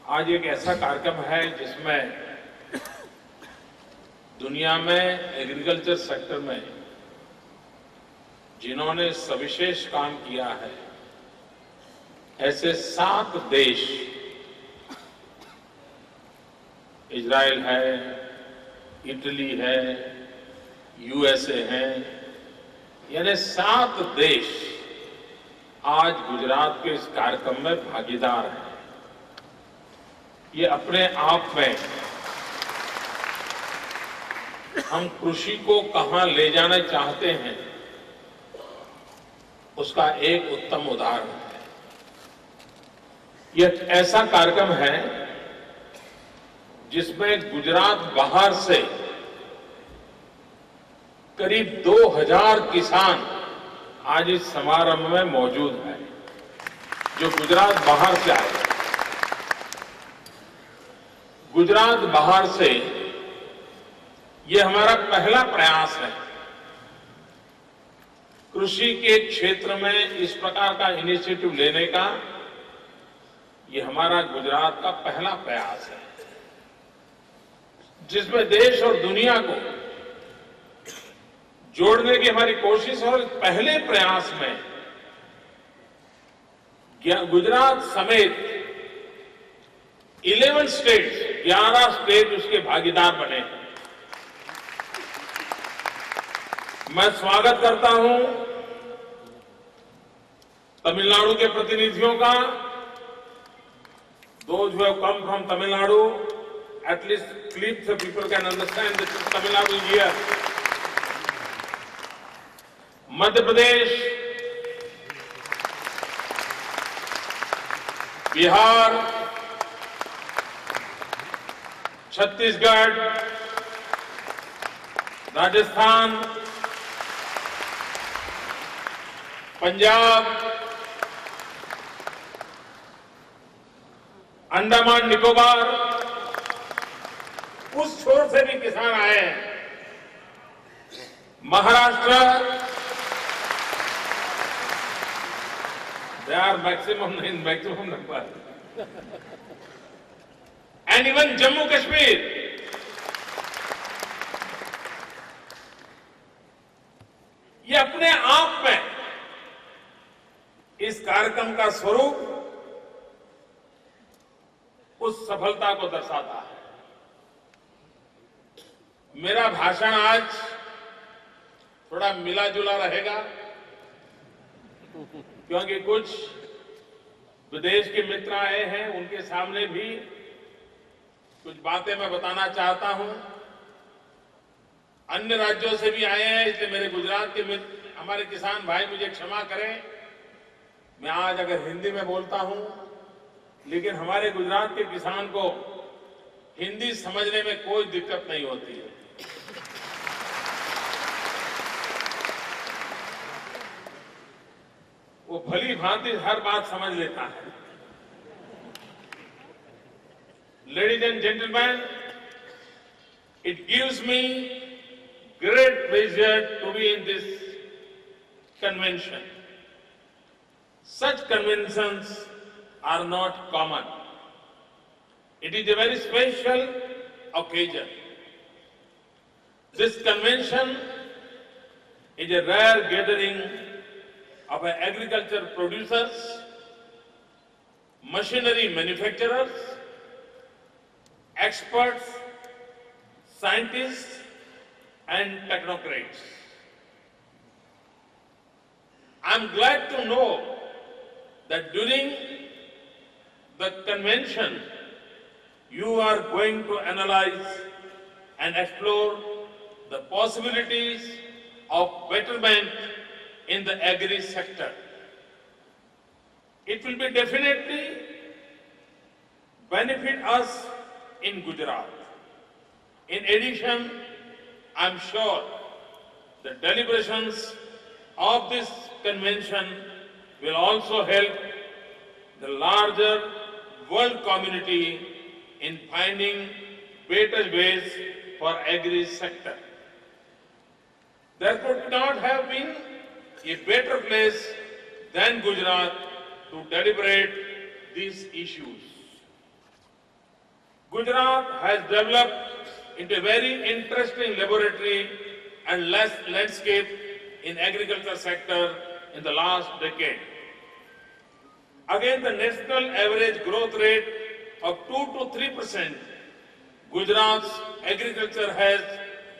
आज एक ऐसा कार्यक्रम है जिसमें दुनिया में एग्रीकल्चर सेक्टर में जिन्होंने सविशेष काम किया है, ऐसे 7 देश, इजराइल है, इटली है, यूएसए है, यानी 7 देश आज गुजरात के इस कार्यक्रम में भागीदार हैं। ये अपने आप में हम कृषि को कहां ले जाना चाहते हैं उसका एक उत्तम उदाहरण है। यह ऐसा कार्यक्रम है जिसमें गुजरात बाहर से करीब 2000 किसान आज इस समारंभ में मौजूद हैं, जो गुजरात बाहर से आए। गुजरात बाहर से ये हमारा पहला प्रयास है। कृषि के क्षेत्र में इस प्रकार का इनिशिएटिव लेने का ये हमारा गुजरात का पहला प्रयास है, जिसमें देश और दुनिया को जोड़ने की हमारी कोशिश। और पहले प्रयास में गुजरात समेत 11 स्टेट्स, 11 स्टेट उसके भागीदार बने। मैं स्वागत करता हूं तमिलनाडु के प्रतिनिधियों का। Those who have come from Tamil Nadu, at least clips so people can understand this is Tamil Nadu here. Madhya Pradesh, Bihar, Chhattisgarh, Rajasthan, Punjab, Andaman Nicobar, उस छोर से भी किसान आए हैं। Maharashtra, they are maximum number, and even Jammu Kashmir. ये अपने आप में इस कार्यक्रम का स्वरूप उस सफलता को दर्शाता है। मेरा भाषण आज थोड़ा मिला जुला रहेगा, क्योंकि कुछ विदेश के मित्र आए हैं, उनके सामने भी कुछ बातें मैं बताना चाहता हूं। अन्य राज्यों से भी आए हैं, इसलिए मेरे गुजरात के मित्र, हमारे किसान भाई मुझे क्षमा करें, मैं आज अगर हिंदी में बोलता हूं, लेकिन हमारे गुजरात के किसान को हिंदी समझने में कोई दिक्कत नहीं होती है। वो भली भांति हर बात समझ लेता है। Ladies and gentlemen, it gives me great pleasure to be in this convention. Such conventions are not common. It is a very special occasion. This convention is a rare gathering of agriculture producers, machinery manufacturers, experts, scientists, and technocrats. I'm glad to know that during the convention, you are going to analyze and explore the possibilities of betterment in the agri sector. It will be definitely benefit us in Gujarat. In addition, I'm sure the deliberations of this convention will also help the larger world community in finding better ways for agri sector. There could not have been a better place than Gujarat to deliberate these issues. Gujarat has developed into a very interesting laboratory and landscape in agriculture sector in the last decade. Again, the national average growth rate of 2 to 3%, Gujarat's agriculture has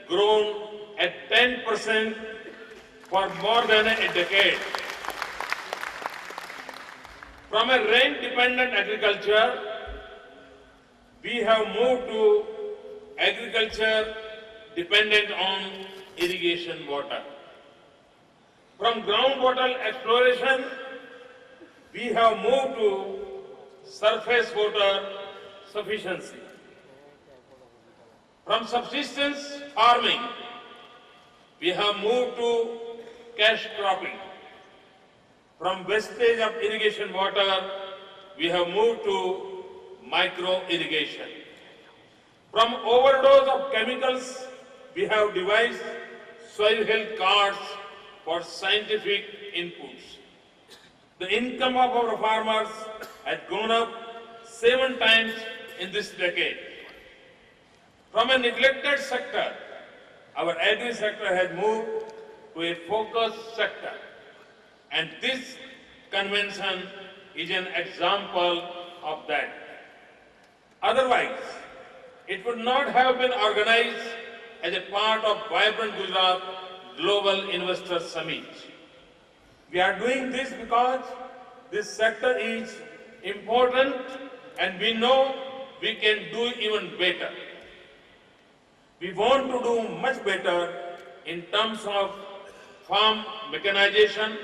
grown at 10% for more than a decade. From a rain-dependent agriculture, we have moved to agriculture dependent on irrigation water. From groundwater exploration, we have moved to surface water sufficiency. From subsistence farming, we have moved to cash cropping. From wastage of irrigation water, we have moved to micro irrigation. From overdose of chemicals, we have devised soil health cards for scientific inputs. The income of our farmers has gone up 7 times in this decade. From a neglected sector, our agri sector has moved to a focused sector. And this convention is an example of that. Otherwise, it would not have been organized as a part of Vibrant Gujarat Global Investor Summit. We are doing this because this sector is important and we know we can do even better. We want to do much better in terms of farm mechanization,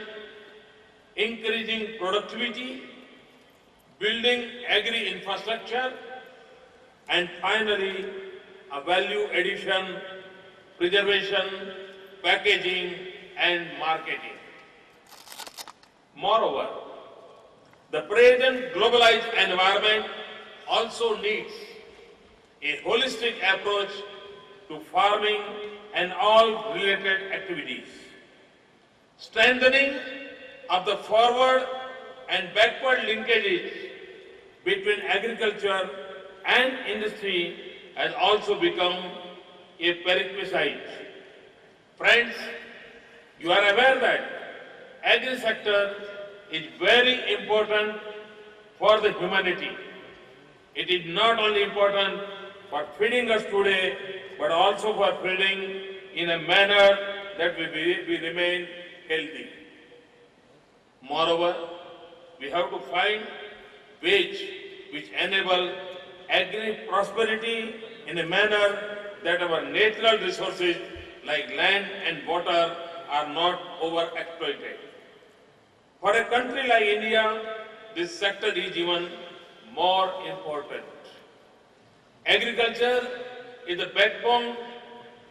increasing productivity, building agri-infrastructure, and finally, a value addition, preservation, packaging, and marketing. Moreover, the present globalized environment also needs a holistic approach to farming and all related activities. Strengthening of the forward and backward linkages between agriculture and industry has also become a prerequisite. Friends, you are aware that agri sector is very important for the humanity. It is not only important for feeding us today, but also for feeding in a manner that we remain healthy. Moreover, we have to find ways which enable agri-prosperity in a manner that our natural resources like land and water are not overexploited. For a country like India, this sector is even more important. Agriculture is the backbone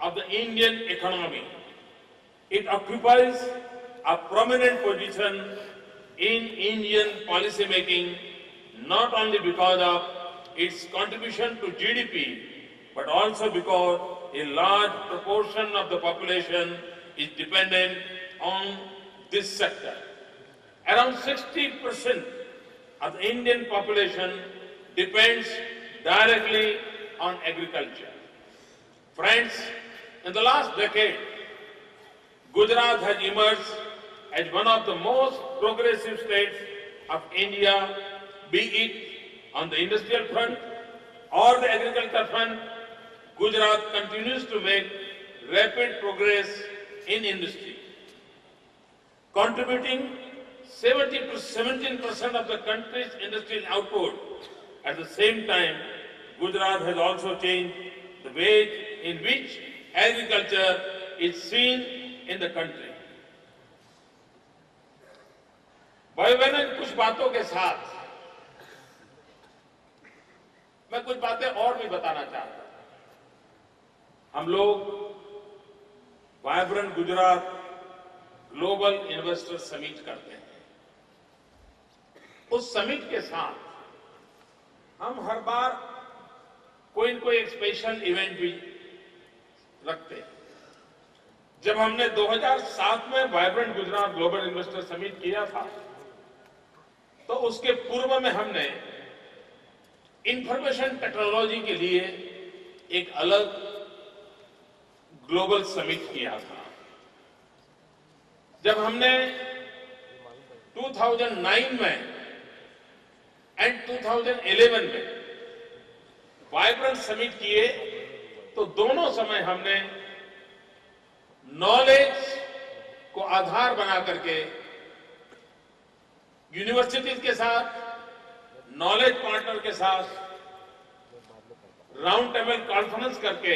of the Indian economy. It occupies a prominent position in Indian policy making, not only because of its contribution to GDP, but also because a large proportion of the population is dependent on this sector. Around 60% of the Indian population depends directly on agriculture. Friends, in the last decade, Gujarat has emerged as one of the most progressive states of India, be it on the industrial front or the agricultural front. Gujarat continues to make rapid progress in industry, contributing 17% of the country's industrial output. At the same time, Gujarat has also changed the way in which agriculture is seen in the country. भाई बहनों, कुछ बातों के साथ मैं कुछ बातें और भी बताना चाहता हूं। हम लोग vibrant Gujarat global investor summit करते हैं। उस समिट के साथ हम हर बार कोई न कोई एक स्पेशल इवेंट भी रखते हैं। जब हमने 2007 में vibrant Gujarat global investor summit किया था, तो उसके पूर्व में हमने इंफॉर्मेशन टेक्नोलॉजी के लिए एक अलग ग्लोबल समिट किया था। जब हमने 2009 में एंड 2011 में वाइब्रेंट समिट किए तो दोनों समय हमने नॉलेज को आधार बना करके यूनिवर्सिटीज के साथ, नॉलेज पार्टनर के साथ राउंड टेबल कॉन्फ्रेंस करके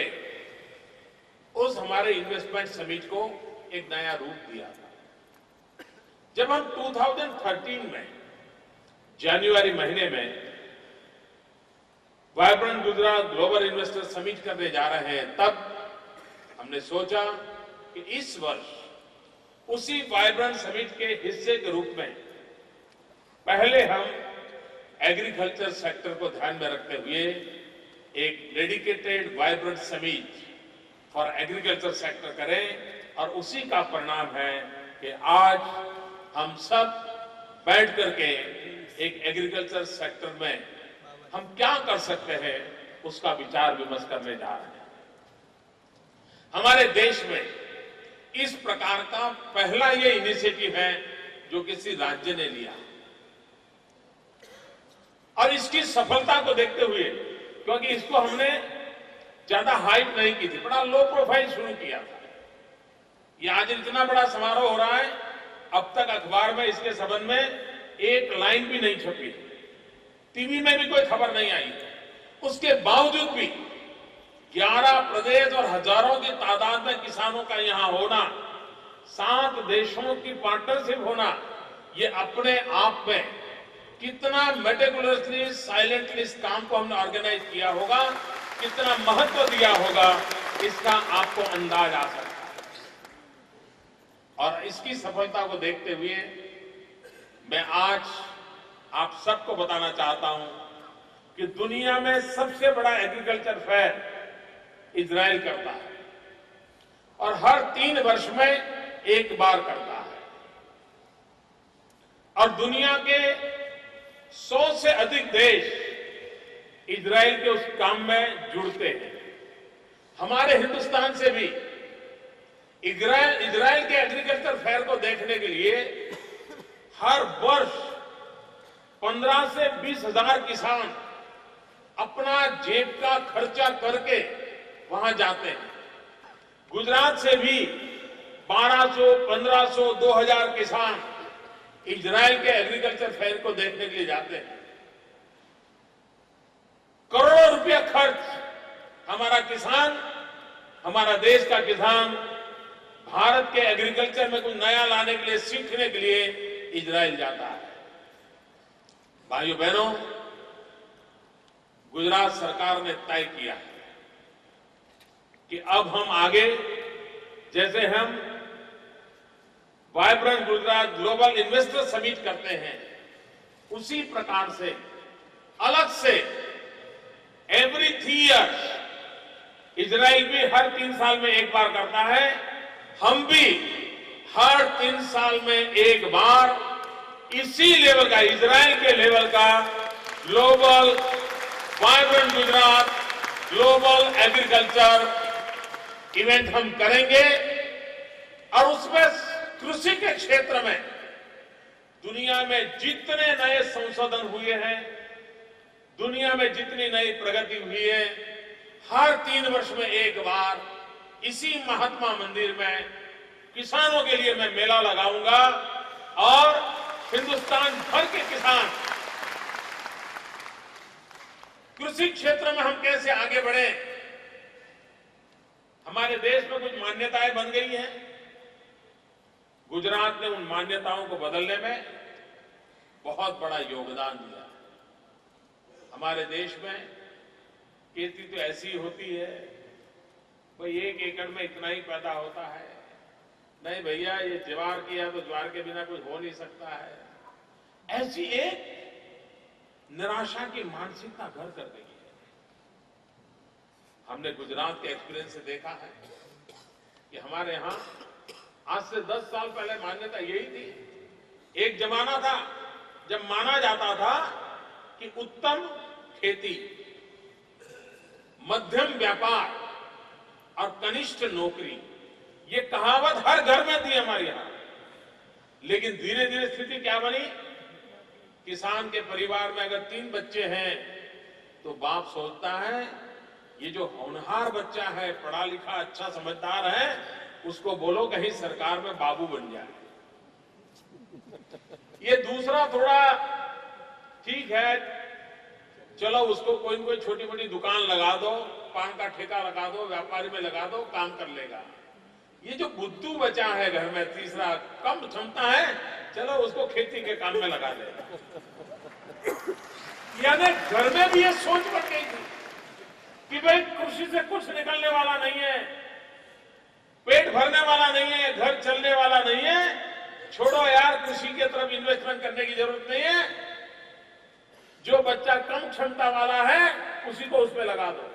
उस हमारे इन्वेस्टमेंट समिट को एक नया रूप दिया था। जब हम 2013 में जनवरी महीने में vibrant Gujarat global investor summit करने जा रहे हैं, तब हमने सोचा कि इस वर्ष उसी वाइब्रेंट समिट के हिस्से के रूप में पहले हम एग्रीकल्चर सेक्टर को ध्यान में रखते हुए एक dedicated vibrant summit for agriculture sector करें, और उसी का परिणाम है कि आज हम सब बैठ करके एक एग्रीकल्चर सेक्टर में हम क्या कर सकते हैं उसका विचार विमर्श करने जा रहे हैं। हमारे देश में इस प्रकार का पहला ये इनिशिएटिव है जो किसी राज्य ने लिया, और इसकी सफलता को देखते हुए, क्योंकि इसको हमने ज्यादा हाइप नहीं की थी, बड़ा लो प्रोफाइल शुरू किया था। ये आज इतना बड़ा समारोह हो रहा है, अब तक अखबार में इसके संबंध में एक लाइन भी नहीं छपी, टीवी में भी कोई खबर नहीं आई। उसके बावजूद भी 11 प्रदेश और हजारों की तादाद में किसानों का यहां होना, 7 देशों की पार्टनरशिप होना, ये अपने आप में कितना मेटिकुलसली साइलेंटली इस काम को हमने ऑर्गेनाइज किया होगा, कितना महत्व दिया होगा, इसका आपको अंदाज आ सकता है। और इसकी सफलता को देखते हुए मैं आज आप सबको बताना चाहता हूं कि दुनिया में सबसे बड़ा एग्रीकल्चर फेयर इजराइल करता है, और हर 3 वर्ष में एक बार करता है, और दुनिया के 100 से अधिक देश इजराइल के उस काम में जुड़ते हैं। हमारे हिंदुस्तान से भी इजराइल के एग्रीकल्चर फेयर को देखने के लिए हर वर्ष 15 से 20 हजार किसान अपना जेब का खर्चा करके वहां जाते हैं। गुजरात से भी 1200, 1500, 2000 किसान इजराइल के एग्रीकल्चर फेयर को देखने के लिए जाते हैं। करोड़ों रुपया खर्च हमारा किसान, हमारा देश का किसान भारत के एग्रीकल्चर में कुछ नया लाने के लिए, सीखने के लिए इजराइल जाता है। भाइयों बहनों, गुजरात सरकार ने तय किया है कि अब हम आगे, जैसे हम vibrant Gujarat global investor summit करते हैं, उसी प्रकार से अलग से एवरी 3 ईयर्स, इजराइल भी हर 3 साल में एक बार करता है, हम भी हर 3 साल में एक बार इसी लेवल का, इजराइल के लेवल का global vibrant Gujarat global agriculture event हम करेंगे। और उसमें कृषि के क्षेत्र में दुनिया में जितने नए संशोधन हुए हैं, दुनिया में जितनी नई प्रगति हुई है, हर 3 वर्ष में एक बार इसी महात्मा मंदिर में किसानों के लिए मैं मेला लगाऊंगा, और हिंदुस्तान भर के किसान कृषि क्षेत्र में हम कैसे आगे बढ़े। हमारे देश में कुछ मान्यताएं बन गई हैं, गुजरात ने उन मान्यताओं को बदलने में बहुत बड़ा योगदान दिया। हमारे देश में खेती तो ऐसी होती है, भाई 1 एकड़ में इतना ही पैदा होता है, नहीं भैया ये ज्वार किया तो ज्वार के बिना कुछ हो नहीं सकता है। ऐसी एक निराशा की मानसिकता घर कर गई है। हमने गुजरात के एक्सपीरियंस से देखा है कि हमारे यहां आज से 10 साल पहले मान्यता यही थी। एक जमाना था जब माना जाता था कि उत्तम खेती, मध्यम व्यापार और कनिष्ठ नौकरी, ये कहावत हर घर में थी हमारे यहां। लेकिन धीरे धीरे स्थिति क्या बनी? किसान के परिवार में अगर 3 बच्चे हैं तो बाप सोचता है ये जो होनहार बच्चा है, पढ़ा लिखा अच्छा समझदार है, उसको बोलो कहीं सरकार में बाबू बन जाए। ये दूसरा थोड़ा ठीक है, चलो उसको कोई न कोई छोटी मोटी दुकान लगा दो, पान का ठेका लगा दो, व्यापारी में लगा दो, काम कर लेगा। ये जो बुद्धू बचा है घर में, तीसरा कम क्षमता है, चलो उसको खेती के काम में लगा दे। यानी घर में भी ये सोच बन गई थी कि भाई कृषि से कुछ निकलने वाला नहीं है, पेट भरने वाला नहीं है, घर चलने वाला नहीं है, छोड़ो यार, कृषि की तरफ इन्वेस्टमेंट करने की जरूरत नहीं है, जो बच्चा कम क्षमता वाला है उसी को उसमें लगा दो।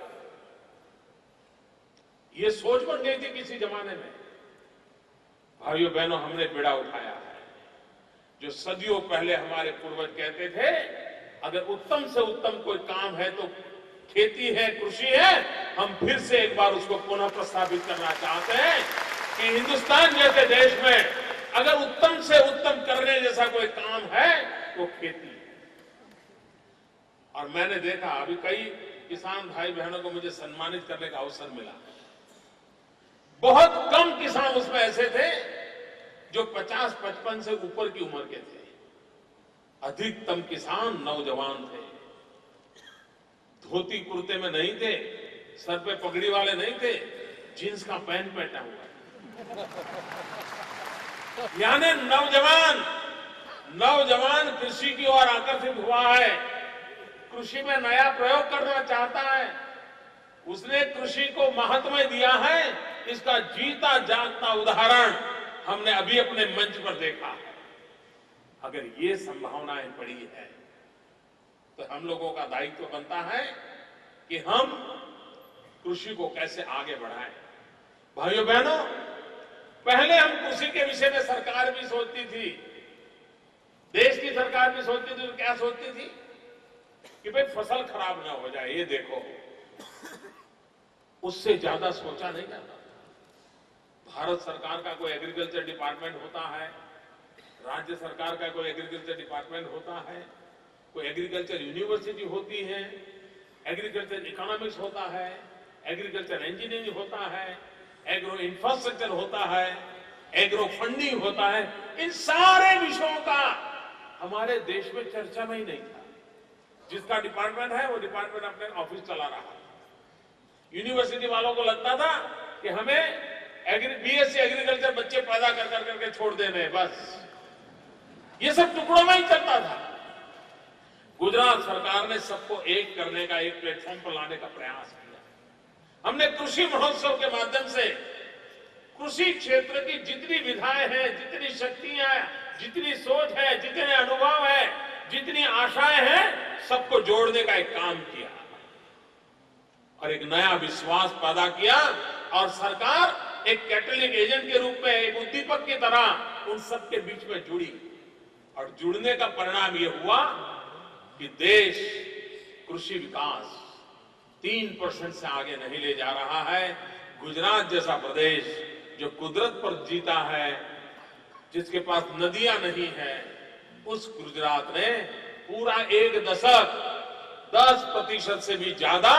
ये सोच बन गई थी किसी जमाने में। भाइयों बहनों, हमने बेड़ा उठाया है। जो सदियों पहले हमारे पूर्वज कहते थे, अगर उत्तम से उत्तम कोई काम है तो खेती है, कृषि है, हम फिर से एक बार उसको पुनः प्रस्तावित करना चाहते हैं कि हिंदुस्तान जैसे देश में अगर उत्तम से उत्तम करने जैसा कोई काम है तो खेती है। और मैंने देखा अभी कई किसान भाई बहनों को मुझे सम्मानित करने का अवसर मिला। बहुत कम किसान उसमें ऐसे थे जो 50-55 से ऊपर की उम्र के थे। अधिकतम किसान नौजवान थे, धोती कुर्ते में नहीं थे, सर पे पगड़ी वाले नहीं थे, जींस का पैंट पहना हुआ। यानी नौजवान कृषि की ओर आकर्षित हुआ है, कृषि में नया प्रयोग करना चाहता है, उसने कृषि को महत्व दिया है। इसका जीता जागता उदाहरण हमने अभी अपने मंच पर देखा है। अगर ये संभावनाएं पड़ी है तो हम लोगों का दायित्व बनता है कि हम कृषि को कैसे आगे बढ़ाएं। भाइयों बहनों, पहले हम कृषि के विषय में सरकार भी सोचती थी, देश की सरकार भी सोचती थी, तो क्या सोचती थी कि भाई फसल खराब ना हो जाए, ये देखो, उससे ज्यादा सोचा नहीं जाता। भारत सरकार का कोई एग्रीकल्चर डिपार्टमेंट होता है, राज्य सरकार का कोई एग्रीकल्चर डिपार्टमेंट होता है, कोई एग्रीकल्चर यूनिवर्सिटी होती है, एग्रीकल्चर इकोनॉमिक्स होता है, एग्रीकल्चर इंजीनियरिंग होता है, एग्रो इंफ्रास्ट्रक्चर होता है, एग्रो फंडिंग होता है। इन सारे विषयों का हमारे देश में चर्चा में ही नहीं था। जिसका डिपार्टमेंट है वो डिपार्टमेंट अपने ऑफिस चला रहा है। यूनिवर्सिटी वालों को लगता था कि हमें बीएससी एग्रीकल्चर बच्चे पैदा कर करके छोड़ देने, बस ये सब टुकड़ों में ही चलता था। गुजरात सरकार ने सबको एक करने का, एक प्लेटफॉर्म पर लाने का प्रयास किया। हमने कृषि महोत्सव के माध्यम से कृषि क्षेत्र की जितनी विधाएं हैं, जितनी शक्तियां, जितनी सोच है, जितने अनुभव है, जितनी आशाएं हैं, सबको जोड़ने का एक काम किया और एक नया विश्वास पैदा किया। और सरकार एक कैटलिक एजेंट के रूप में, एक उद्दीपक की तरह उन सबके बीच में जुड़ी। और जुड़ने का परिणाम यह हुआ कि देश कृषि विकास 3% से आगे नहीं ले जा रहा है। गुजरात जैसा प्रदेश जो कुदरत पर जीता है, जिसके पास नदियां नहीं है, उस गुजरात ने पूरा 1 दशक 10% से भी ज्यादा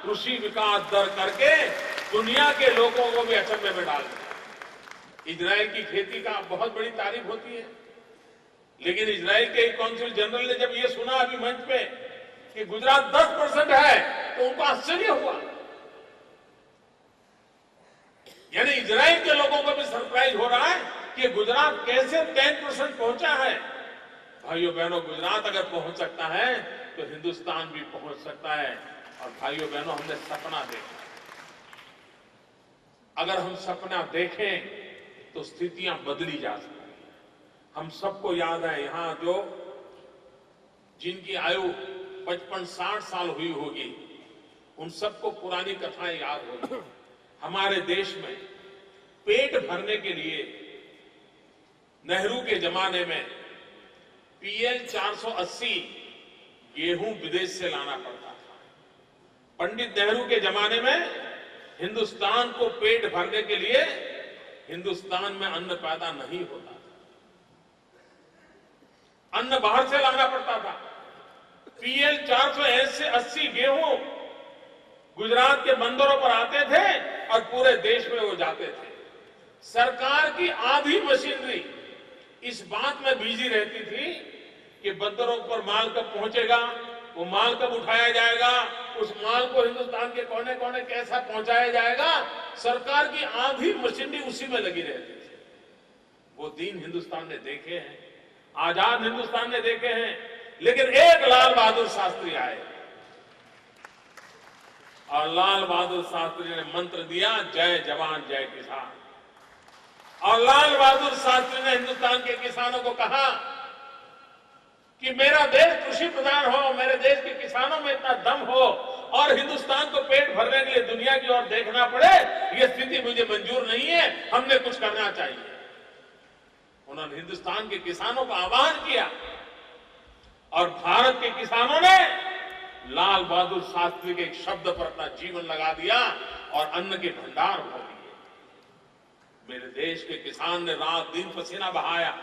कृषि विकास दर करके दुनिया के लोगों को भी अचंभे में डाल दिया। इजराइल की खेती का बहुत बड़ी तारीफ होती है, लेकिन इजराइल के कौंसिल जनरल ने जब ये सुना अभी मंच पे कि गुजरात 10% है तो उनको आश्चर्य हुआ। यानी इजराइल के लोगों को भी सरप्राइज हो रहा है कि गुजरात कैसे 10% पहुंचा है। भाइयों बहनों, गुजरात अगर पहुंच सकता है तो हिंदुस्तान भी पहुंच सकता है। और भाइयों बहनों, हमने सपना देखा। अगर हम सपना देखें तो स्थितियां बदली जा सकती हैं। हम सबको याद है, यहां जो जिनकी आयु 55-60 साल हुई होगी, उन सबको पुरानी कथाएं याद होगी। हमारे देश में पेट भरने के लिए नेहरू के जमाने में PL 480 गेहूं विदेश से लाना पड़ता था। पंडित नेहरू के जमाने में हिंदुस्तान को पेट भरने के लिए हिंदुस्तान में अन्न पैदा नहीं होता था, अन्न बाहर से लाना पड़ता था। पीएल 480 गेहूं गुजरात के बंदरों पर आते थे और पूरे देश में वो जाते थे। सरकार की आधी मशीनरी इस बात में बिजी रहती थी कि बंदरों पर माल कब पहुंचेगा, वो माल कब उठाया जाएगा, उस माल को हिंदुस्तान के कोने कोने कैसा पहुंचाया जाएगा। सरकार की आधी मशीनरी उसी में लगी रहती थी। वो दिन हिंदुस्तान ने देखे हैं, आजाद हिंदुस्तान ने देखे हैं। लेकिन एक लाल बहादुर शास्त्री आए और लाल बहादुर शास्त्री ने मंत्र दिया, जय जवान जय किसान। और लाल बहादुर शास्त्री ने हिंदुस्तान के किसानों को कहा कि मेरा देश कृषि प्रधान हो, मेरे देश के किसानों में इतना दम हो और हिंदुस्तान को पेट भरने के लिए दुनिया की ओर देखना पड़े, यह स्थिति मुझे मंजूर नहीं है, हमने कुछ करना चाहिए। उन्होंने हिंदुस्तान के किसानों का आह्वान किया और भारत के किसानों ने लाल बहादुर शास्त्री के एक शब्द पर अपना जीवन लगा दिया और अन्न के भंडार भर दिए। मेरे देश के किसान ने रात दिन पसीना बहाया,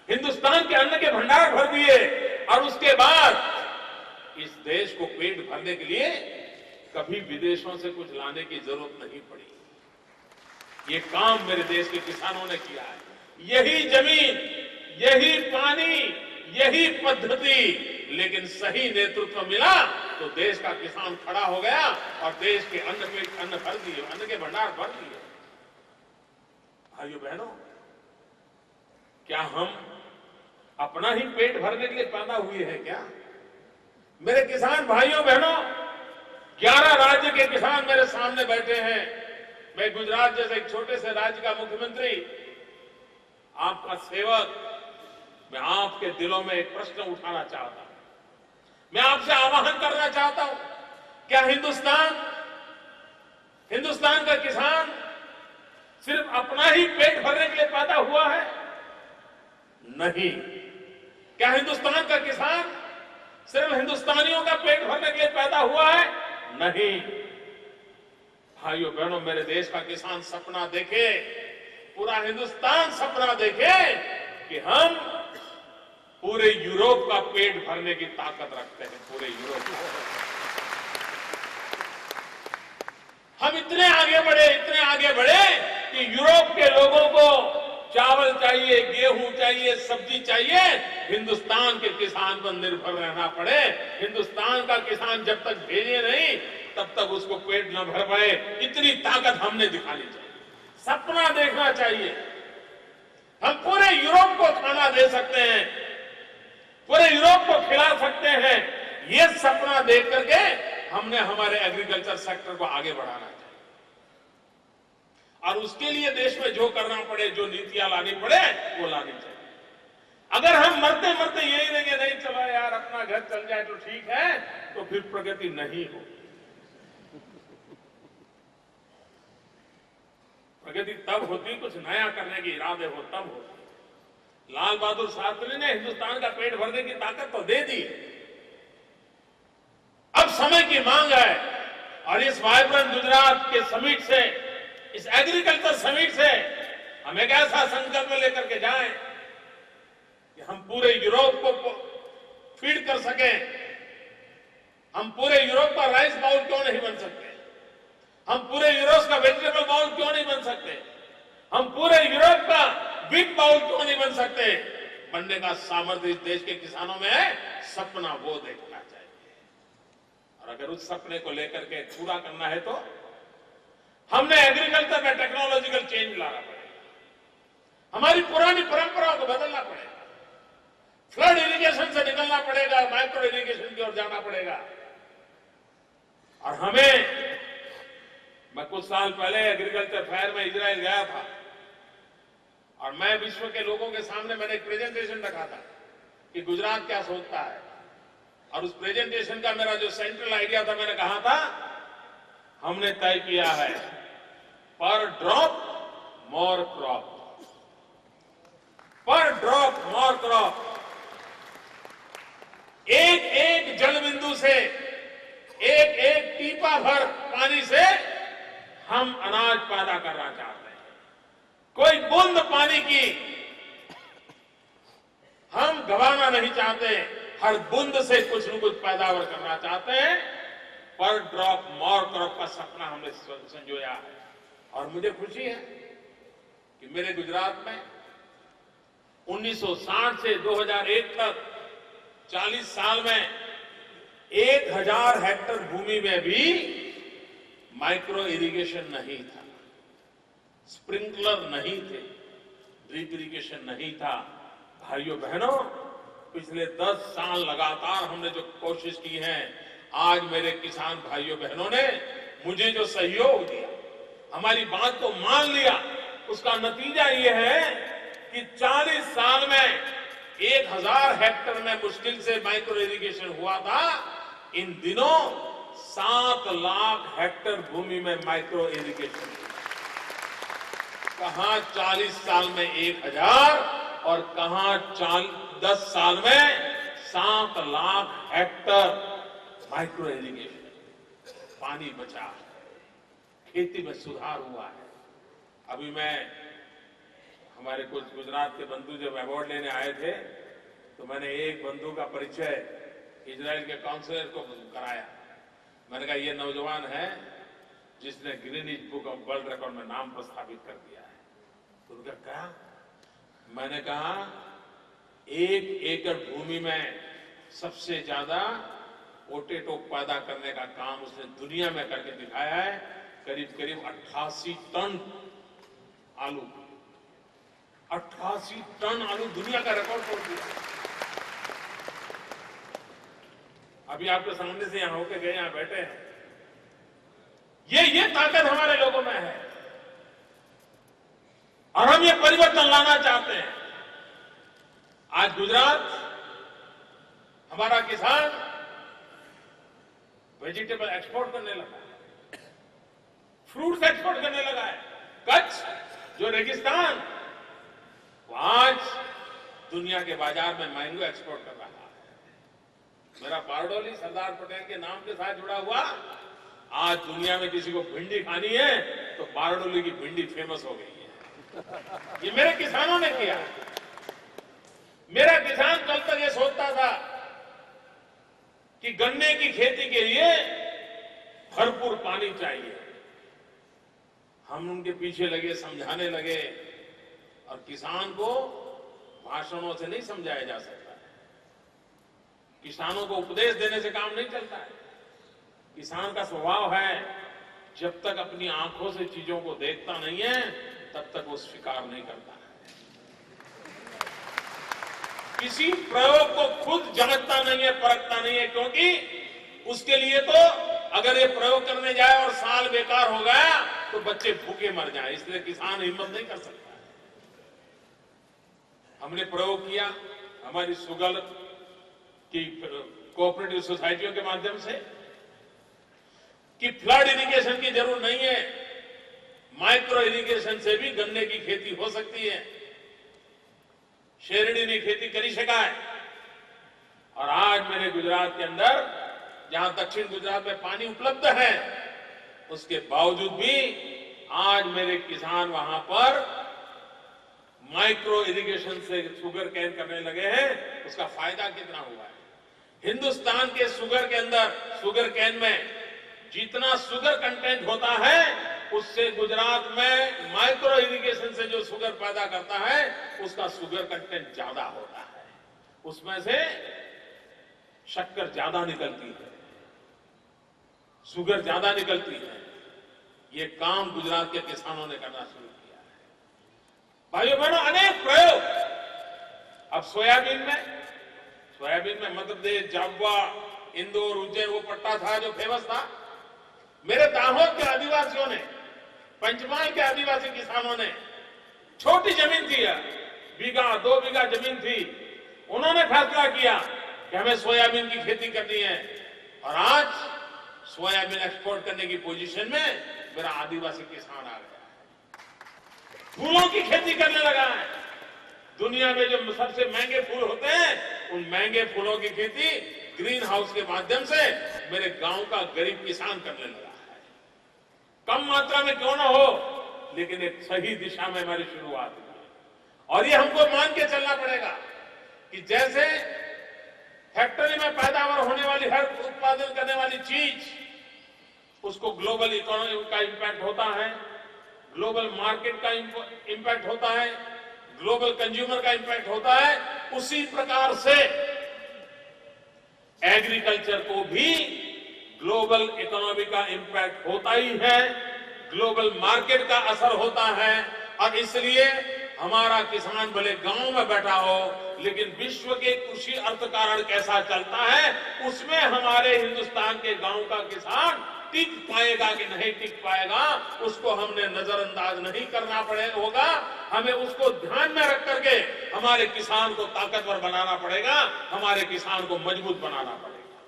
हिंदुस्तान के अन्न के भंडार भर दिए और उसके बाद इस देश को पेट भरने के लिए कभी विदेशों से कुछ लाने की जरूरत नहीं पड़ी। ये काम मेरे देश के किसानों ने किया है। यही जमीन, यही पानी, यही पद्धति, लेकिन सही नेतृत्व मिला तो देश का किसान खड़ा हो गया और देश के अन्न भर दिए, अन्न के भंडार भर दिए। भाइयों बहनों, क्या हम अपना ही पेट भरने के लिए पैदा हुए हैं क्या? मेरे किसान भाइयों बहनों, 11 राज्य के किसान मेरे सामने बैठे हैं। मैं गुजरात जैसे एक छोटे से राज्य का मुख्यमंत्री, आपका सेवक, मैं आपके दिलों में एक प्रश्न उठाना चाहता हूं। मैं आपसे आह्वान करना चाहता हूं, क्या हिंदुस्तान का किसान सिर्फ अपना ही पेट भरने के लिए पैदा हुआ है? नहीं। क्या हिंदुस्तान का किसान सिर्फ हिंदुस्तानियों का पेट भरने के लिए पैदा हुआ है? नहीं। भाइयों बहनों, मेरे देश का किसान सपना देखे, पूरा हिंदुस्तान सपना देखे कि हम पूरे यूरोप का पेट भरने की ताकत रखते हैं। पूरे यूरोप का हम इतने आगे बढ़े कि यूरोप के लोगों को चावल चाहिए, गेहूं चाहिए, सब्जी चाहिए, हिंदुस्तान के किसान पर निर्भर रहना पड़े। हिंदुस्तान का किसान जब तक भेजे नहीं तब तक उसको पेट न भर पाए। इतनी ताकत हमने दिखानी चाहिए, सपना देखना चाहिए। हम पूरे यूरोप को खाना दे सकते हैं, पूरे यूरोप को खिला सकते हैं। ये सपना देख करके हमने हमारे एग्रीकल्चर सेक्टर को आगे बढ़ाना चाहिए और उसके लिए देश में जो करना पड़े, जो नीतियां लानी पड़े, वो लानी चाहिए। अगर हम मरते मरते यही रहेंगे, नहीं चलो यार अपना घर चल जाए तो ठीक है, तो फिर प्रगति नहीं होगी। प्रगति तब होती कुछ नया करने के इरादे हो, तब होती। लाल बहादुर शास्त्री ने हिंदुस्तान का पेट भरने की ताकत तो दे दी, अब समय की मांग है और इस वाइब्रेंट गुजरात के समिट से, इस एग्रीकल्चर समिट से हम एक ऐसा संकल्प लेकर के जाएं कि हम पूरे यूरोप को फीड कर सकें। हम पूरे यूरोप का राइस बाउल क्यों नहीं बन सकते? हम पूरे यूरोप का वेजिटेबल बाउल क्यों नहीं बन सकते? हम पूरे यूरोप का व्हीट बाउल क्यों नहीं बन सकते? बनने का सामर्थ्य इस देश के किसानों में है। सपना वो देखना चाहिए और अगर उस सपने को लेकर के पूरा करना है तो हमने एग्रीकल्चर में टेक्नोलॉजिकल चेंज लाना पड़ेगा। हमारी पुरानी परंपराओं को बदलना पड़ेगा। फ्लड इरिगेशन से निकलना पड़ेगा, माइक्रो इरिगेशन की ओर जाना पड़ेगा। और मैं कुछ साल पहले एग्रीकल्चर फेयर में इजराइल गया था और मैं विश्व के लोगों के सामने मैंने एक प्रेजेंटेशन रखा था कि गुजरात क्या सोचता है। और उस प्रेजेंटेशन का मेरा जो सेंट्रल आइडिया था, मैंने कहा था हमने तय किया है पर ड्रॉप मोर क्रॉप, पर ड्रॉप मोर क्रॉप। एक एक जल बिंदु से, एक एक टीपा भर पानी से हम अनाज पैदा करना चाहते हैं। कोई बूंद पानी की हम गंवाना नहीं चाहते। हर बूंद से कुछ न कुछ पैदावार करना चाहते हैं। पर ड्रॉप मोर क्रॉप का सपना हमने संजोया है। और मुझे खुशी है कि मेरे गुजरात में 1960 से 2001 तक 40 साल में 1000 हेक्टेयर भूमि में भी माइक्रो इरिगेशन नहीं था, स्प्रिंकलर नहीं थे, ड्रिप इरिगेशन नहीं था। भाइयों बहनों, पिछले 10 साल लगातार हमने जो कोशिश की है, आज मेरे किसान भाइयों बहनों ने मुझे जो सहयोग दिया, हमारी बात को मान लिया, उसका नतीजा ये है कि 40 साल में 1000 हेक्टेयर में मुश्किल से माइक्रो इरिगेशन हुआ था। इन दिनों 7 लाख हेक्टेयर भूमि में माइक्रो इरिगेशन। कहां 40 साल में 1000 और कहां 10 साल में 7 लाख हेक्टेयर माइक्रो इरिगेशन। पानी बचा है, खेती में सुधार हुआ है। अभी मैं, हमारे कुछ गुजरात के बंधु जब अवार्ड लेने आए थे, तो मैंने एक बंधु का परिचय इजराइल के काउंसिलर को कराया। मैंने कहा ये नौजवान है जिसने Guinness book of world record में नाम प्रस्थापित कर दिया है। तो उनका कहा, मैंने कहा 1 एकड़ भूमि में सबसे ज्यादा पोटैटो पैदा करने का काम उसने दुनिया में करके दिखाया है। करीब करीब 88 टन आलू, 88 टन आलू दुनिया का रिकॉर्ड तोड़ दिया। अभी आपके सामने से यहां होके गए, यहां बैठे हैं। ये ताकत हमारे लोगों में है और हम ये परिवर्तन लाना चाहते हैं। आज गुजरात, हमारा किसान वेजिटेबल एक्सपोर्ट करने लगा है, फ्रूट्स एक्सपोर्ट करने लगा है। कच्छ जो रेगिस्तान, वो आज दुनिया के बाजार में मैंगो एक्सपोर्ट कर रहा है। मेरा बारडोली सरदार पटेल के नाम के साथ जुड़ा हुआ, आज दुनिया में किसी को भिंडी खानी है तो बारडोली की भिंडी फेमस हो गई है। ये मेरे किसानों ने किया। मेरा किसान कल तक ये सोचता था कि गन्ने की खेती के लिए भरपूर पानी चाहिए। हम उनके पीछे लगे, समझाने लगे, और किसान को भाषणों से नहीं समझाया जा सकता। किसानों को उपदेश देने से काम नहीं चलता है। किसान का स्वभाव है, जब तक अपनी आंखों से चीजों को देखता नहीं है तब तक वो स्वीकार नहीं करता है। किसी प्रयोग को खुद जांचता नहीं है, परखता नहीं है, क्योंकि उसके लिए तो अगर ये प्रयोग करने जाए और साल बेकार हो गया तो बच्चे भूखे मर जाए, इसलिए किसान हिम्मत नहीं कर सकता है। हमने प्रयोग किया हमारी शुगर की कोऑपरेटिव सोसाइटियों के माध्यम से कि फ्लड इरिगेशन की जरूरत नहीं है, माइक्रो इरिगेशन से भी गन्ने की खेती हो सकती है। शेरडी ने खेती करी शकाय। और आज मेरे गुजरात के अंदर, जहां दक्षिण गुजरात में पानी उपलब्ध है, उसके बावजूद भी आज मेरे किसान वहां पर माइक्रो इरिगेशन से शुगर कैन करने लगे हैं। उसका फायदा कितना हुआ है? हिंदुस्तान के शुगर के अंदर, शुगर कैन में जितना शुगर कंटेंट होता है, उससे गुजरात में माइक्रो इरिगेशन से जो शुगर पैदा करता है उसका शुगर कंटेंट ज्यादा होता है, उसमें से शक्कर ज्यादा निकलती है, शुगर ज्यादा निकलती है। ये काम गुजरात के किसानों ने करना शुरू किया है। भाइयों बहनों, अनेक प्रयोग। अब सोयाबीन में मध्य प्रदेश, झाबुआ, इंदौर, उज्जैन वो पट्टा था जो फेमस था। मेरे दाहोद के आदिवासियों ने, पंचमहाल के आदिवासी किसानों ने, छोटी जमीन थी, बीघा 2 बीघा जमीन थी, उन्होंने फैसला किया कि हमें सोयाबीन की खेती करनी है। और आज सोयाबीन एक्सपोर्ट करने की पोजीशन में मेरा आदिवासी किसान आ गया है। फूलों की खेती करने लगा है। दुनिया में जो सबसे महंगे फूल होते हैं उन महंगे फूलों की खेती ग्रीन हाउस के माध्यम से मेरे गांव का गरीब किसान करने लगा है। कम मात्रा में क्यों ना हो, लेकिन एक सही दिशा में हमारी शुरुआत हुई है। और ये हमको मान के चलना पड़ेगा कि जैसे फैक्ट्री में पैदावार होने वाली हर उत्पादन करने वाली चीज, उसको ग्लोबल इकोनॉमी का इंपैक्ट होता है, ग्लोबल मार्केट का इंपैक्ट होता है, ग्लोबल कंज्यूमर का इंपैक्ट होता है, उसी प्रकार से एग्रीकल्चर को भी ग्लोबल इकोनॉमी का इंपैक्ट होता ही है, ग्लोबल मार्केट का असर होता है। और इसलिए हमारा किसान भले गांव में बैठा हो, लेकिन विश्व के कृषि अर्थकारण कैसा चलता है, उसमें हमारे हिंदुस्तान के गांव का किसान टिक पाएगा कि नहीं टिक पाएगा, उसको हमने नजरअंदाज नहीं करना होगा। हमें उसको ध्यान में रख करके हमारे किसान को ताकतवर बनाना पड़ेगा, हमारे किसान को मजबूत बनाना पड़ेगा।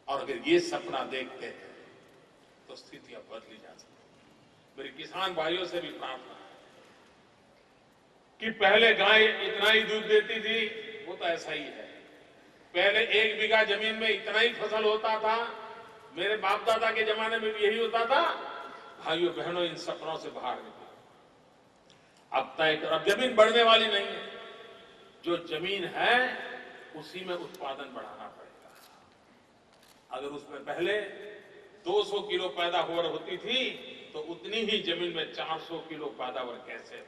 और अगर ये सपना देखते हैं तो स्थितियां बदली जा सकती है। मेरे किसान भाइयों से भी प्रार्थना है कि पहले गाय इतना ही दूध देती थी, वो तो ऐसा ही है। पहले 1 बीघा जमीन में इतना ही फसल होता था, मेरे बाप दादा के जमाने में भी यही होता था। भाइयों बहनों, इन सपनों से बाहर निकलो। अब जमीन बढ़ने वाली नहीं है, जो जमीन है उसी में उत्पादन बढ़ाना पड़ेगा। अगर उसमें पहले 200 किलो पैदावार होती थी, तो उतनी ही जमीन में 400 किलो पैदावार कैसे हो?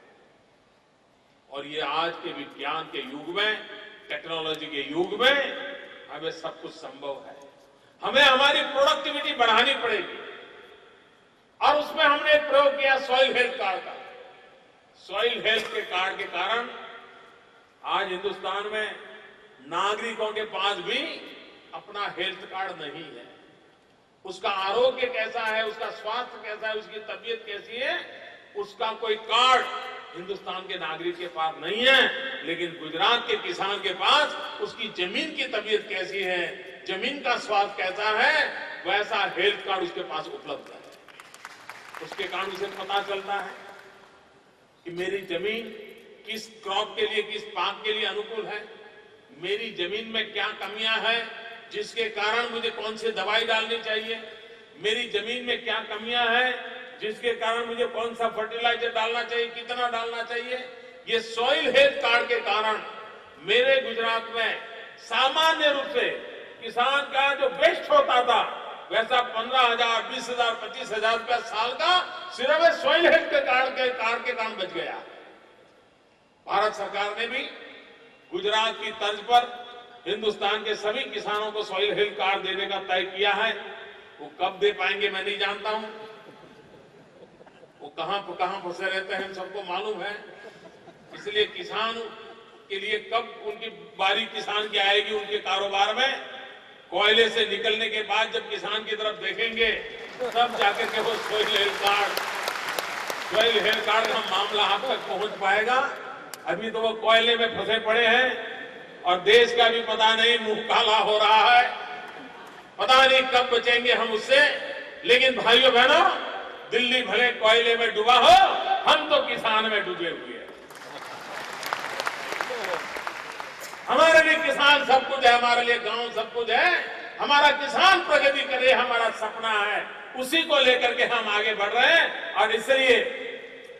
और ये आज के विज्ञान के युग में, टेक्नोलॉजी के युग में हमें सब कुछ संभव है। हमें हमारी प्रोडक्टिविटी बढ़ानी पड़ेगी। और उसमें हमने एक प्रयोग किया सॉइल हेल्थ कार्ड का। सॉइल हेल्थ के कार्ड के कारण आज हिंदुस्तान में नागरिकों के पास भी अपना हेल्थ कार्ड नहीं है। उसका आरोग्य कैसा है, उसका स्वास्थ्य कैसा है, उसकी तबीयत कैसी है, उसका कोई कार्ड हिंदुस्तान के नागरिक के पास नहीं है। लेकिन गुजरात के किसान के पास उसकी जमीन की तबीयत कैसी है, जमीन का स्वास्थ्य कैसा है, वैसा हेल्थ कार्ड उसके पास उपलब्ध है। उसके कारण उसे पता चलता है कि मेरी जमीन किस क्रॉप के लिए, किस पाक के लिए अनुकूल है, मेरी जमीन में क्या कमियां हैं जिसके कारण मुझे कौन सी दवाई डालनी चाहिए, मेरी जमीन में क्या कमियां हैं जिसके कारण मुझे कौन सा फर्टिलाइजर डालना चाहिए, कितना डालना चाहिए। ये सॉइल हेल्थ कार्ड के कारण मेरे गुजरात में सामान्य रूप से किसान का जो वेस्ट होता था, वैसा 15,000, 20,000, 25,000 रुपया साल का सिर्फ सॉइल हेल्थ के कार्ड के कारण बच गया। भारत सरकार ने भी गुजरात की तर्ज पर हिंदुस्तान के सभी किसानों को सॉइल हेल्थ कार्ड देने का तय किया है। वो कब दे पाएंगे मैं नहीं जानता हूं, वो कहां फंसे रहते हैं सबको मालूम है। इसलिए किसान के लिए कब उनकी बारी किसान की आएगी उनके कारोबार में, कोयले से निकलने के बाद जब किसान की तरफ देखेंगे तब जाकर के वो सॉइल हेल्थ कार्ड का मामला आप तक पहुंच पाएगा। अभी तो वो कोयले में फंसे पड़े हैं और देश का भी पता नहीं, मुंह काला हो रहा है, पता नहीं कब बचेंगे हम उससे। लेकिन भाइयों बहनों, दिल्ली भले कोयले में डूबा हो, हम तो किसान में डूबे हुए हैं। हमारे लिए किसान सब कुछ है, हमारे लिए गांव सब कुछ है। हमारा किसान प्रगति करे, हमारा सपना है, उसी को लेकर के हम आगे बढ़ रहे हैं। और इसलिए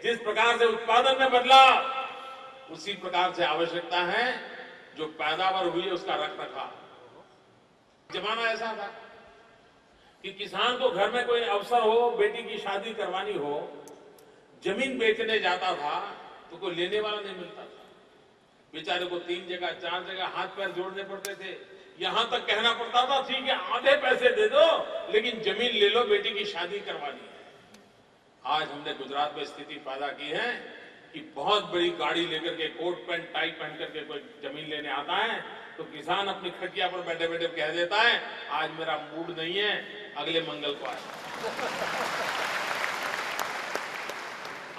जिस प्रकार से उत्पादन में बदलाव, उसी प्रकार से आवश्यकता है जो पैदावार हुई है उसका रखरखाव। जमाना ऐसा था कि किसान को घर में कोई अवसर हो, बेटी की शादी करवानी हो, जमीन बेचने जाता था तो कोई लेने वाला नहीं मिलता था। बेचारे को 3 जगह 4 जगह हाथ पैर जोड़ने पड़ते थे। यहां तक कहना पड़ता था ठीक है आधे पैसे दे दो, लेकिन जमीन ले लो, बेटी की शादी करवानी है। आज हमने गुजरात में स्थिति पैदा की है कि बहुत बड़ी गाड़ी लेकर के, कोट पैंट टाई पहन करके कोई जमीन लेने आता है तो किसान अपनी खटिया पर बैठे बैठे कह देता है आज मेरा मूड नहीं है, अगले मंगल को आए,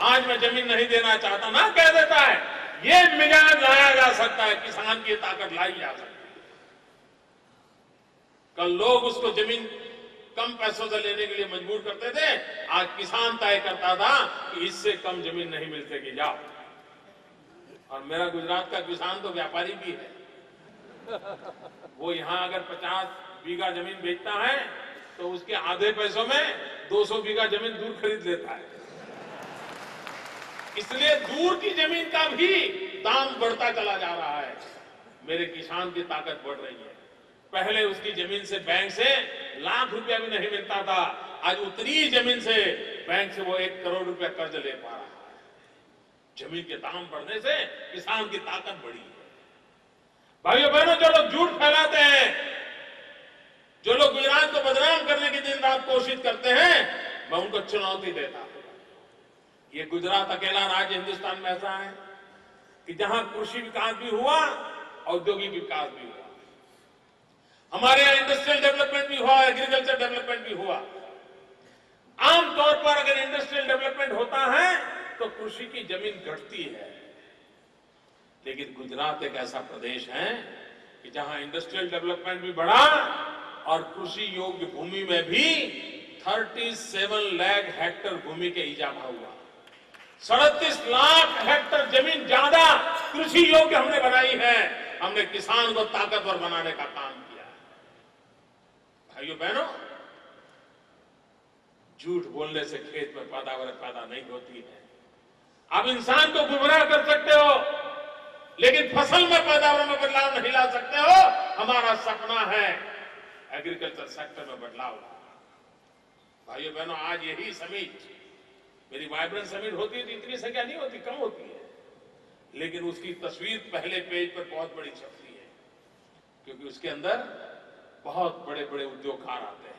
आज मैं जमीन नहीं देना चाहता ना, कह देता है। ये मिजाज लाया जा सकता है, किसान की ताकत लाई जा सकती है। कल लोग उसको जमीन कम पैसों से लेने के लिए मजबूर करते थे, आज किसान तय करता था कि इससे कम जमीन नहीं मिल सकेगी, जाओ। और मेरा गुजरात का किसान तो व्यापारी भी है, वो यहां अगर 50 बीघा जमीन बेचता है तो उसके आधे पैसों में 200 बीघा जमीन दूर खरीद लेता है। इसलिए दूर की जमीन का भी दाम बढ़ता चला जा रहा है। मेरे किसान की ताकत बढ़ रही है। पहले उसकी जमीन से बैंक से लाख रुपया भी नहीं मिलता था, आज उतनी जमीन से बैंक से वो 1 करोड़ रुपया कर्ज ले पा रहा है। जमीन के दाम बढ़ने से किसान की ताकत बढ़ी है। भाइयों बहनों, जो लोग झूठ फैलाते हैं, जो लोग गुजरात को बदनाम करने की दिन रात कोशिश करते हैं, मैं उनको चुनौती देता हूं। ये गुजरात अकेला राज्य हिंदुस्तान में ऐसा है कि जहां कृषि विकास भी हुआ, औद्योगिक विकास भी हुआ, हमारे यहां इंडस्ट्रियल डेवलपमेंट भी हुआ, एग्रीकल्चर डेवलपमेंट भी हुआ। आमतौर पर अगर इंडस्ट्रियल डेवलपमेंट होता है तो कृषि की जमीन घटती है, लेकिन गुजरात एक ऐसा प्रदेश है कि जहां इंडस्ट्रियल डेवलपमेंट भी बढ़ा और कृषि योग्य भूमि में भी 37 लाख हेक्टेयर भूमि के इजाफा हुआ। 37 लाख हेक्टेयर जमीन ज्यादा कृषि योग्य हमने बनाई है। हमने किसान को ताकतवर बनाने का काम किया है। भाइयों बहनों, झूठ बोलने से खेत में पैदावार पैदा नहीं होती है। आप इंसान को गुमराह कर सकते हो, लेकिन फसल में पैदावार में बदलाव नहीं ला सकते हो। हमारा सपना है एग्रीकल्चर सेक्टर में बदलाव लाना। भाइयों बहनों, आज यही समिट, मेरी वाइब्रेंट समिट होती है तो इतनी संख्या नहीं होती, कम होती है, लेकिन उसकी तस्वीर पहले पेज पर बहुत बड़ी छपती है, क्योंकि उसके अंदर बहुत बड़े बड़े उद्योगकार आते हैं।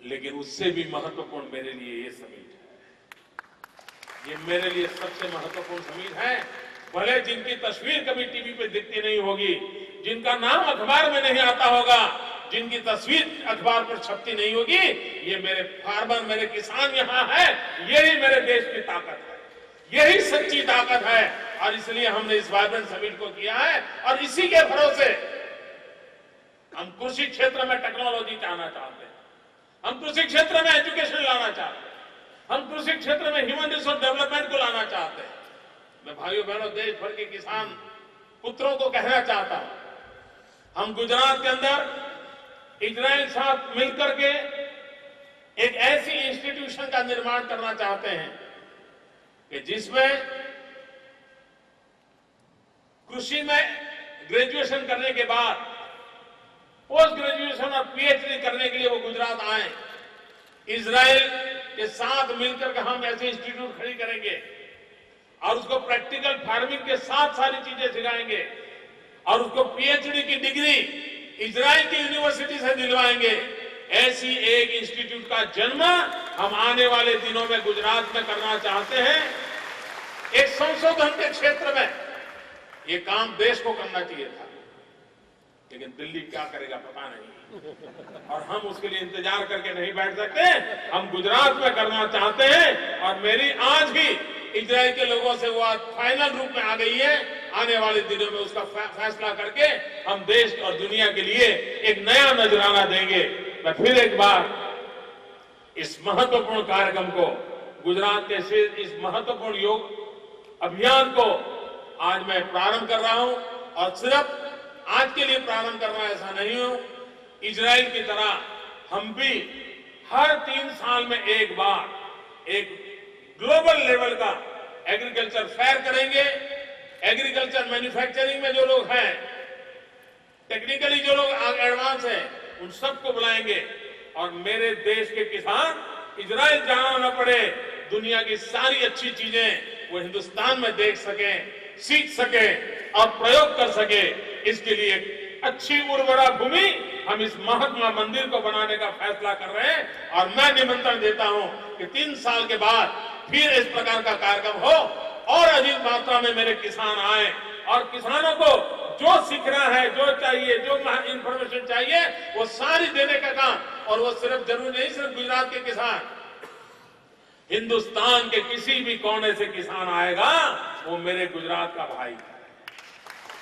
लेकिन उससे भी महत्वपूर्ण मेरे लिए ये समिट है। ये मेरे लिए सबसे महत्वपूर्ण समिट है। भले जिनकी तस्वीर कभी टीवी पे दिखती नहीं होगी, जिनका नाम अखबार में नहीं आता होगा, जिनकी तस्वीर अखबार पर छपती नहीं होगी, ये मेरे फार्मर, मेरे किसान यहां है। यही मेरे देश की ताकत है, यही सच्ची ताकत है। और इसलिए हमने इस वाइब्रेंट समिट को किया है। और इसी के भरोसे हम कृषि क्षेत्र में टेक्नोलॉजी लाना चाहते हैं, हम कृषि क्षेत्र में एजुकेशन लाना चाहते हैं, हम कृषि क्षेत्र में ह्यूमन रिसोर्स डेवलपमेंट को लाना चाहते हैं। मैं भाइयों बहनों, देश भर के किसान पुत्रों को कहना चाहता हूं, हम गुजरात के अंदर इजराइल साथ मिलकर के एक ऐसी इंस्टीट्यूशन का निर्माण करना चाहते हैं कि जिसमें कृषि में ग्रेजुएशन करने के बाद पोस्ट ग्रेजुएशन और पीएचडी करने के लिए वो गुजरात आए। इजराइल के साथ मिलकर के हम ऐसे इंस्टीट्यूट खड़ी करेंगे और उसको प्रैक्टिकल फार्मिंग के साथ सारी चीजें सिखाएंगे और उसको पीएचडी की डिग्री इजराइल की यूनिवर्सिटी से दिलवाएंगे। ऐसी एक इंस्टीट्यूट का जन्म हम आने वाले दिनों में गुजरात में करना चाहते हैं। एक संशोधन के क्षेत्र में ये काम देश को करना चाहिए था, लेकिन दिल्ली क्या करेगा पता नहीं, और हम उसके लिए इंतजार करके नहीं बैठ सकते। हम गुजरात में करना चाहते हैं और मेरी आज ही इजराइल के लोगों से वो आज फाइनल रूप में आ गई है। आने वाले दिनों में उसका फैसला करके हम देश और दुनिया के लिए एक नया नजराना देंगे। मैं फिर एक बार इस महत्वपूर्ण कार्यक्रम को, गुजरात के इस महत्वपूर्ण योग अभियान को आज मैं प्रारंभ कर रहा हूं। और सिर्फ आज के लिए प्रारंभ करना ऐसा नहीं हो, इजराइल की तरह हम भी हर 3 साल में एक बार एक ग्लोबल लेवल का एग्रीकल्चर फेयर करेंगे। एग्रीकल्चर मैन्युफैक्चरिंग में जो लोग हैं, टेक्निकली जो लोग एडवांस हैं, उन सबको बुलाएंगे और मेरे देश के किसान इजराइल जाना न पड़े, दुनिया की सारी अच्छी चीजें वो हिंदुस्तान में देख सकें, सीख सके और प्रयोग कर सके। इसके लिए अच्छी उर्वरा भूमि हम इस महात्मा मंदिर को बनाने का फैसला कर रहे हैं। और मैं निमंत्रण देता हूं कि 3 साल के बाद फिर इस प्रकार का कार्यक्रम हो और अधिक मात्रा में मेरे किसान आए और किसानों को जो सीखना है, जो चाहिए, जो इंफॉर्मेशन चाहिए, वो सारी देने का काम। और वो सिर्फ जरूरी नहीं सिर्फ गुजरात के किसान, हिंदुस्तान के किसी भी कोने से किसान आएगा वो मेरे गुजरात का भाई है।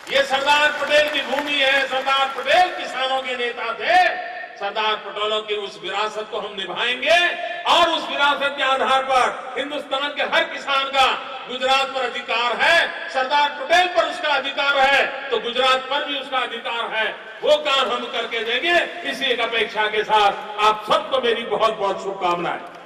ये सरदार पटेल की भूमि है, सरदार पटेल किसानों के नेता थे। सरदार पटेलों की उस विरासत को हम निभाएंगे और उस विरासत के आधार पर हिंदुस्तान के हर किसान का गुजरात पर अधिकार है, सरदार पटेल पर उसका अधिकार है, तो गुजरात पर भी उसका अधिकार है। वो काम हम करके देंगे। इसी एक अपेक्षा के साथ आप सबको मेरी बहुत बहुत शुभकामनाएं।